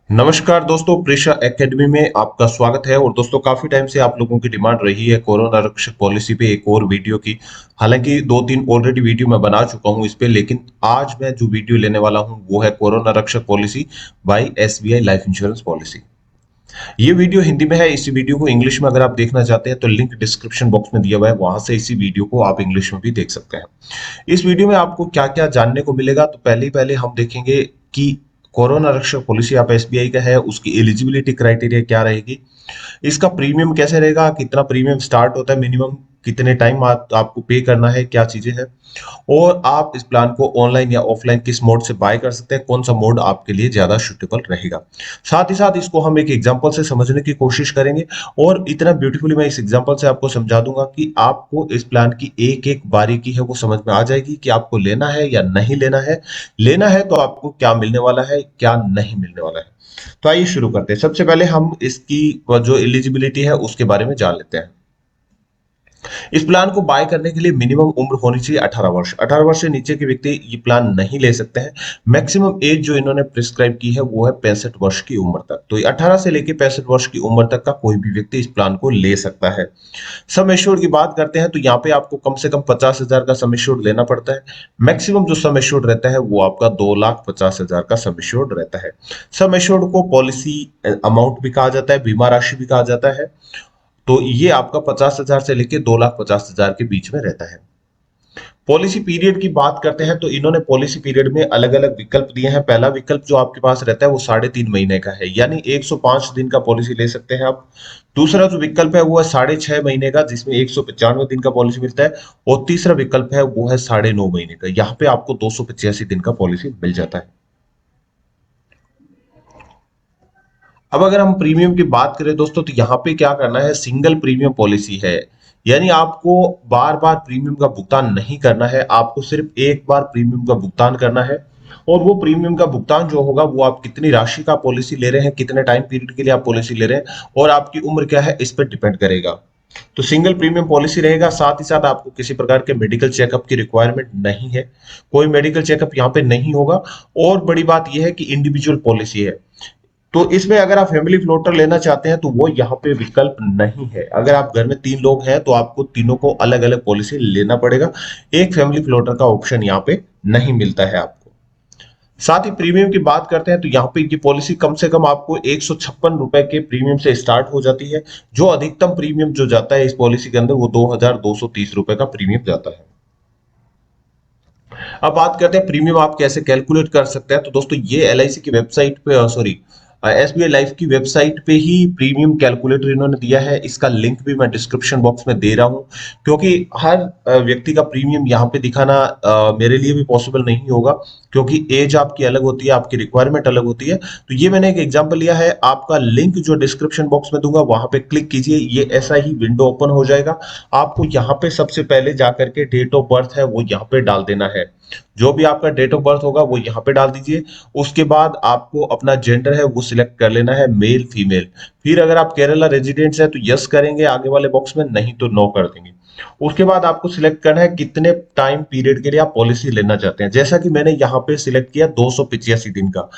नमस्कार दोस्तों, प्रेशा एकेडमी में आपका स्वागत है। और दोस्तों, काफी टाइम से आप लोगों की डिमांड रही है कोरोना आरक्षक पॉलिसी पे एक और वीडियो की। हालांकि दो तीन ऑलरेडी वीडियो मैं बना चुका हूं इस पे, लेकिन आज मैं जो वीडियो लेने वाला हूं वो है कोरोना आरक्षक policy bye SBI life insurance policy. ये वीडियो हिंदी में है। इसी वीडियो को इंग्लिश में अगर आप देखना चाहते हैं तो लिंक डिस्क्रिप्शन बॉक्स में दिया हुआ है, वहां से इसी वीडियो को आप इंग्लिश में भी देख सकते हैं। इस वीडियो में आपको क्या क्या जानने को मिलेगा, तो पहले ही पहले हम देखेंगे कि कोरोना आरक्षक पॉलिसी आप एसबीआई का है, उसकी एलिजिबिलिटी क्राइटेरिया क्या रहेगी, इसका प्रीमियम कैसे रहेगा, कितना प्रीमियम स्टार्ट होता है, मिनिमम कितने टाइम आपको पे करना है, क्या चीजें हैं, और आप इस प्लान को ऑनलाइन या ऑफलाइन किस मोड से बाय कर सकते हैं, कौन सा मोड आपके लिए ज्यादा सुटेबल रहेगा। साथ ही साथ इसको हम एक एग्जांपल से समझने की कोशिश करेंगे, और इतना ब्यूटीफुली मैं इस एग्जांपल से आपको समझा दूंगा कि आपको इस प्लान की एक एक बारीकी है वो समझ में आ जाएगी कि आपको लेना है या नहीं लेना है। लेना है तो आपको क्या मिलने वाला है, क्या नहीं मिलने वाला है। तो आइए शुरू करते हैं। सबसे पहले हम इसकी जो एलिजिबिलिटी है उसके बारे में जान लेते हैं। इस प्लान को बाय करने के लिए मिनिमम उम्र होनी चाहिए 18 वर्ष। 18 वर्ष से नीचे के व्यक्ति ये प्लान नहीं ले सकते हैं। मैक्सिमम एज जो इन्होंने प्रिस्क्राइब की है वो है 65 वर्ष की उम्र तक। तो 18 से लेके 65 वर्ष की उम्र तक का कोई भी व्यक्ति इस प्लान को ले सकता है। सम एश्योर्ड की बात करते हैं तो यहाँ पे आपको कम से कम 50,000 का सम एश्योर्ड लेना पड़ता है। मैक्सिमम जो सम एश्योर्ड रहता है वो आपका 2,50,000 का सम एश्योर्ड रहता है। सम एश्योर्ड को पॉलिसी अमाउंट भी कहा जाता है, बीमा राशि भी कहा जाता है। तो ये आपका 50,000 से लेके 2,50,000 के बीच में रहता है। पॉलिसी पीरियड की बात करते हैं तो इन्होंने पॉलिसी पीरियड में अलग अलग विकल्प दिए हैं। पहला विकल्प जो आपके पास रहता है वो 3.5 महीने का है, यानी 105 दिन का पॉलिसी ले सकते हैं आप। दूसरा जो विकल्प है वो है 6.5 महीने का, जिसमें 195 दिन का पॉलिसी मिलता है। और तीसरा विकल्प है वो है 9.5 महीने का, यहाँ पे आपको 285 दिन का पॉलिसी मिल जाता है। अब अगर हम प्रीमियम की बात करें दोस्तों, तो यहाँ पे क्या करना है, सिंगल प्रीमियम पॉलिसी है। यानी आपको बार बार प्रीमियम का भुगतान नहीं करना है, आपको सिर्फ एक बार प्रीमियम का भुगतान करना है। और वो प्रीमियम का भुगतान जो होगा वो आप कितनी राशि का पॉलिसी ले रहे हैं, कितने टाइम पीरियड के लिए आप पॉलिसी ले रहे हैं, और आपकी उम्र क्या है, इस पर डिपेंड करेगा। तो सिंगल प्रीमियम पॉलिसी रहेगा। साथ ही साथ आपको किसी प्रकार के मेडिकल चेकअप की रिक्वायरमेंट नहीं है, कोई मेडिकल चेकअप यहाँ पे नहीं होगा। और बड़ी बात यह है कि इंडिविजुअल पॉलिसी है। तो इसमें अगर आप फैमिली फ्लोटर लेना चाहते हैं तो वो यहाँ पे विकल्प नहीं है। अगर आप घर में 3 लोग हैं तो आपको तीनों को अलग अलग पॉलिसी लेना पड़ेगा। एक फैमिली फ्लोटर का ऑप्शन यहाँ पे नहीं मिलता है आपको। साथ ही प्रीमियम की बात करते हैं तो यहाँ पे ये पॉलिसी कम से कम आपको 156 रुपए के प्रीमियम से स्टार्ट हो जाती है। जो अधिकतम प्रीमियम जो जाता है इस पॉलिसी के अंदर वो 2,230 रुपए का प्रीमियम जाता है। अब बात करते हैं प्रीमियम आप कैसे कैलकुलेट कर सकते हैं। तो दोस्तों, ये एलआईसी की वेबसाइट पे, सॉरी, एसबीआई लाइफ की वेबसाइट पे ही प्रीमियम कैलकुलेटर इन्होंने दिया है। इसका लिंक भी मैं डिस्क्रिप्शन बॉक्स में दे रहा हूं, क्योंकि हर व्यक्ति का प्रीमियम यहाँ पे दिखाना मेरे लिए भी पॉसिबल नहीं होगा, क्योंकि एज आपकी अलग होती है, आपकी रिक्वायरमेंट अलग होती है। तो ये मैंने एक एग्जांपल लिया है। आपका लिंक जो डिस्क्रिप्शन बॉक्स में दूंगा वहां पे क्लिक कीजिए, ये ऐसा ही विंडो ओपन हो जाएगा। आपको यहाँ पे सबसे पहले जाकर के डेट ऑफ बर्थ है वो यहाँ पे डाल देना है। जो भी आपका डेट ऑफ बर्थ होगा वो यहाँ पे डाल दीजिए। उसके बाद आपको अपना जेंडर है वो सिलेक्ट कर लेना है, मेल फीमेल। फिर अगर आप केरला रेजिडेंट्स है तो यस करेंगे आगे वाले बॉक्स में, नहीं तो नो कर देंगे। उसके बाद आपको सिलेक्ट करना है कितने टाइम पीरियड के लिए आप पॉलिसी लेना चाहते हैं। जैसा कि मैंने यहाँ पे सिलेक्ट किया 285 दिन का।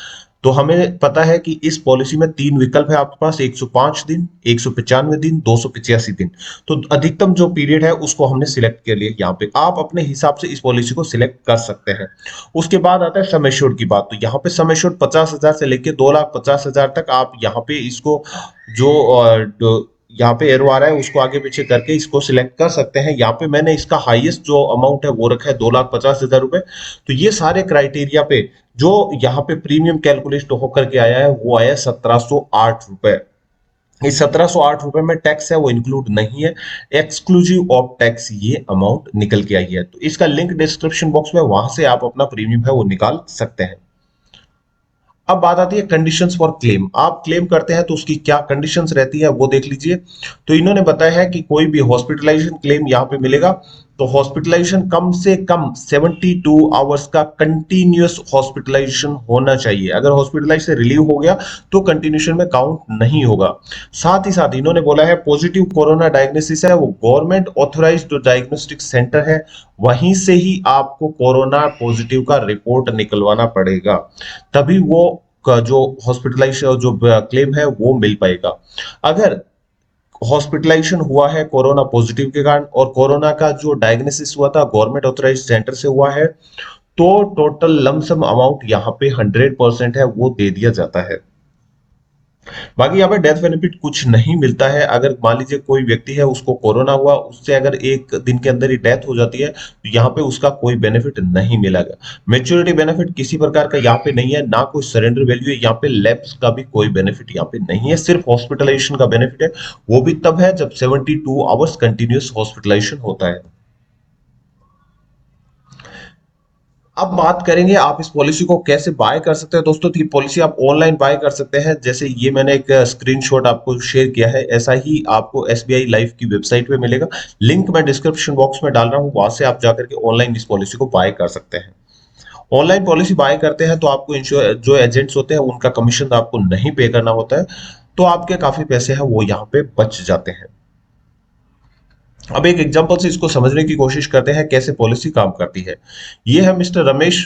तो हमें पता है कि इस पॉलिसी में 3 विकल्प है आपके पास, 105 दिन, 195 दिन, 285 दिन। तो अधिकतम जो पीरियड है उसको हमने सिलेक्ट कर लिया। यहाँ पे आप अपने हिसाब से इस पॉलिसी को सिलेक्ट कर सकते हैं। उसके बाद आता है सम एश्योर्ड की बात। तो यहाँ पे सम एश्योर्ड 50,000 से लेके 2,50,000 तक आप यहाँ पे इसको जो यहाँ पे एरो आ रहा है उसको आगे पीछे करके इसको सिलेक्ट कर सकते हैं। यहाँ पे मैंने इसका हाईएस्ट जो अमाउंट है वो रखा है 2,50,000 रुपए। तो ये सारे क्राइटेरिया पे जो यहाँ पे प्रीमियम कैलकुलेट होकर के आया है वो आया 1,708 रुपए। इस 1,708 रुपए में टैक्स है वो इंक्लूड नहीं है, एक्सक्लूसिव ऑफ टैक्स ये अमाउंट निकल के आई है। तो इसका लिंक डिस्क्रिप्शन बॉक्स में, वहां से आप अपना प्रीमियम है वो निकाल सकते हैं। अब बात आती है कंडीशंस फॉर क्लेम। आप क्लेम करते हैं तो उसकी क्या कंडीशंस रहती है वो देख लीजिए। तो इन्होंने बताया है कि कोई भी हॉस्पिटलाइजेशन क्लेम यहाँ पे मिलेगा तो हॉस्पिटलाइजेशन कम से कम 72 आवर्स का कंटिन्यूअस हॉस्पिटलाइजेशन होना चाहिए। अगर हॉस्पिटलाइज से रिलीव हो गया तो कंटिन्यूशन में काउंट नहीं होगा। साथ ही साथ इन्होंने बोला है पॉजिटिव कोरोना डायग्नोसिस है वो गवर्नमेंट ऑथोराइज्ड जो डायग्नोस्टिक सेंटर है वहीं से ही आपको कोरोना पॉजिटिव का रिपोर्ट निकलवाना पड़ेगा, तभी वो आपका जो हॉस्पिटलाइजेशन जो क्लेम है वो मिल पाएगा। अगर हॉस्पिटलाइजेशन हुआ है कोरोना पॉजिटिव के कारण और कोरोना का जो डायग्नोसिस हुआ था गवर्नमेंट ऑथराइज्ड सेंटर से हुआ है, तो टोटल लमसम अमाउंट यहाँ पे 100% है वो दे दिया जाता है। बाकी यहाँ पे डेथ बेनिफिट कुछ नहीं मिलता है। अगर मान लीजिए कोई व्यक्ति है उसको कोरोना हुआ, उससे अगर एक दिन के अंदर ही डेथ हो जाती है तो यहाँ पे उसका कोई बेनिफिट नहीं मिलेगा। मेच्योरिटी बेनिफिट किसी प्रकार का यहाँ पे नहीं है, ना कोई सरेंडर वैल्यू है, यहाँ पे लैप्स का भी कोई बेनिफिट यहाँ पे नहीं है, सिर्फ हॉस्पिटलाइजेशन का बेनिफिट है। वो भी तब है जब 72 आवर्स कंटिन्यूस हॉस्पिटलाइजेशन होता है। अब बात करेंगे आप इस पॉलिसी को कैसे बाय कर सकते हैं दोस्तों। तो ये पॉलिसी आप ऑनलाइन बाय कर सकते हैं, जैसे ये मैंने एक स्क्रीनशॉट आपको शेयर किया है, ऐसा ही आपको एसबीआई लाइफ की वेबसाइट पे मिलेगा। लिंक मैं डिस्क्रिप्शन बॉक्स में डाल रहा हूँ, वहां से आप जाकर के ऑनलाइन इस पॉलिसी को बाय कर सकते हैं। ऑनलाइन पॉलिसी बाय करते हैं तो आपको इंश्योर जो एजेंट्स होते हैं उनका कमीशन आपको नहीं पे करना होता है, तो आपके काफी पैसे हैं वो यहाँ पे बच जाते हैं। अब एक एग्जांपल से इसको समझने की कोशिश करते हैं कैसे पॉलिसी काम करती है। ये है मिस्टर रमेश,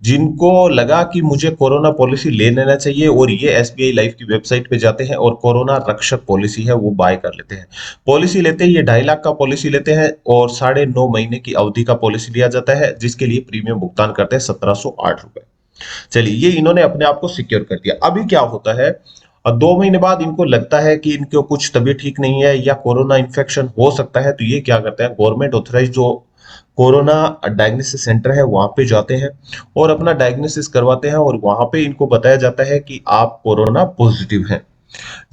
जिनको लगा कि मुझे कोरोना पॉलिसी ले लेना चाहिए और ये एसबीआई लाइफ की वेबसाइट पे जाते हैं और कोरोना रक्षक पॉलिसी है वो बाय कर लेते हैं। पॉलिसी लेते हैं, ये 2.5 लाख का पॉलिसी लेते हैं और 9.5 महीने की अवधि का पॉलिसी लिया जाता है, जिसके लिए प्रीमियम भुगतान करते हैं 1708 रुपए। चलिए, ये इन्होंने अपने आप को सिक्योर कर दिया। अभी क्या होता है, 2 महीने बाद इनको लगता है कि इनको कुछ तबीयत ठीक नहीं है या कोरोना इन्फेक्शन हो सकता है, तो ये क्या करते हैं, गवर्नमेंट ऑथराइज जो कोरोना डायग्नोसिस सेंटर है वहां पे जाते हैं और अपना डायग्नोसिस करवाते हैं और वहां पे इनको बताया जाता है कि आप कोरोना पॉजिटिव हैं।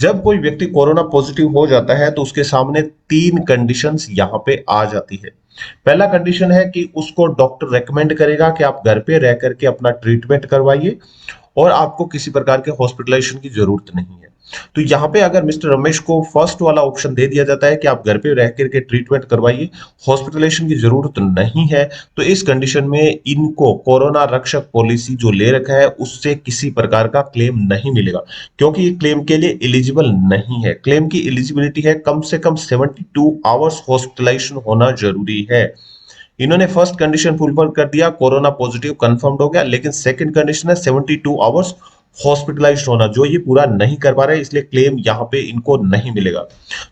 जब कोई व्यक्ति कोरोना पॉजिटिव हो जाता है तो उसके सामने 3 कंडीशंस यहाँ पे आ जाती है। पहला कंडीशन है कि उसको डॉक्टर रेकमेंड करेगा कि आप घर पे रह करके अपना ट्रीटमेंट करवाइए और आपको किसी प्रकार के हॉस्पिटलाइजेशन की जरूरत नहीं है। तो यहाँ पे अगर मिस्टर रमेश को फर्स्ट वाला ऑप्शन दे दिया जाता है कि आप घर पे रह करके ट्रीटमेंट करवाइए, हॉस्पिटलाइजेशन की जरूरत नहीं है, तो इस कंडीशन में इनको कोरोना रक्षक पॉलिसी जो ले रखा है उससे किसी प्रकार का क्लेम नहीं मिलेगा, क्योंकि ये क्लेम के लिए एलिजिबल नहीं है। क्लेम की एलिजिबिलिटी है कम से कम 72 आवर्स हॉस्पिटलाइजेशन होना जरूरी है। इन्होंने फर्स्ट कंडीशन फुलफिल कर दिया, कोरोना पॉजिटिव कंफर्म्ड हो गया, लेकिन सेकंड कंडीशन है 72 आवर्स हॉस्पिटलाइज्ड होना, जो ये पूरा नहीं कर पा रहे, इसलिए क्लेम यहाँ पे इनको नहीं मिलेगा।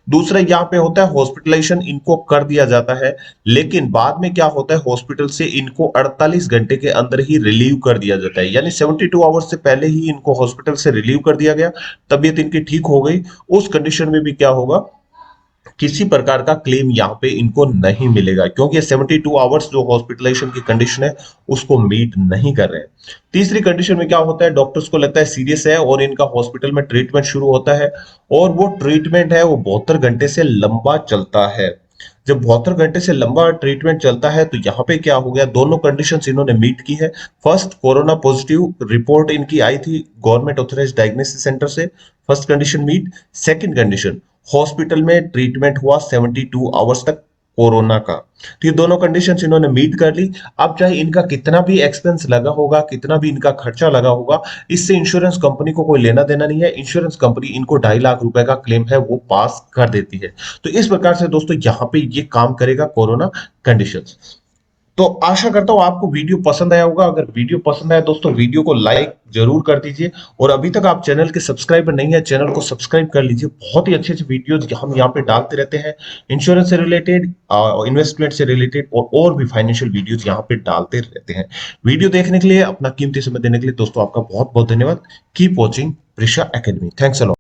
दूसरा यहाँ पे होता है हॉस्पिटलाइजेशन इनको कर दिया जाता है, लेकिन बाद में क्या होता है, हॉस्पिटल से इनको 48 घंटे के अंदर ही रिलीव कर दिया जाता है, यानी 72 आवर्स से पहले ही इनको हॉस्पिटल से रिलीव कर दिया गया, तबीयत इनकी ठीक हो गई। उस कंडीशन में भी क्या होगा, किसी प्रकार का क्लेम यहाँ पे इनको नहीं मिलेगा, क्योंकि 72 आवर्स जो हॉस्पिटलाइजेशन की कंडीशन है उसको मीट नहीं कर रहे हैं। तीसरी कंडीशन में क्या होता है, डॉक्टर्स को लगता है सीरियस है और इनका हॉस्पिटल में ट्रीटमेंट शुरू होता है और वो ट्रीटमेंट है वो 72 घंटे से लंबा चलता है। जब 72 घंटे से लंबा ट्रीटमेंट चलता है तो यहाँ पे क्या हो गया, दोनों कंडीशंस इन्होंने मीट की है। फर्स्ट, कोरोना पॉजिटिव रिपोर्ट इनकी आई थी गवर्नमेंट ऑथराइज्ड डायग्नोसिस सेंटर से, first condition meet. Second condition, hospital में ट्रीटमेंट हुआ 72 आवर्स तक कोरोना का, तो ये दोनों कंडीशंस इन्होंने मीट कर ली। अब चाहे इनका कितना भी एक्सपेंस लगा होगा, कितना भी इनका खर्चा लगा होगा, इससे इंश्योरेंस कंपनी को कोई लेना देना नहीं है। इंश्योरेंस कंपनी इनको 2.5 लाख रुपए का क्लेम है वो पास कर देती है। तो इस प्रकार से दोस्तों यहाँ पे ये काम करेगा कोरोना कंडीशंस। तो आशा करता हूं आपको वीडियो पसंद आया होगा। अगर वीडियो पसंद आया दोस्तों, वीडियो को लाइक जरूर कर दीजिए और अभी तक आप चैनल के सब्सक्राइबर नहीं है, चैनल को सब्सक्राइब कर लीजिए। बहुत ही अच्छे अच्छे वीडियोज हम यहाँ पे डालते रहते हैं, इंश्योरेंस से रिलेटेड, इन्वेस्टमेंट से रिलेटेड और भी फाइनेंशियल वीडियोज यहाँ पे डालते रहते हैं। वीडियो देखने के लिए, अपना कीमती समय देने के लिए दोस्तों आपका बहुत बहुत धन्यवाद। Keep watching Prisha academy. Thanks a lot.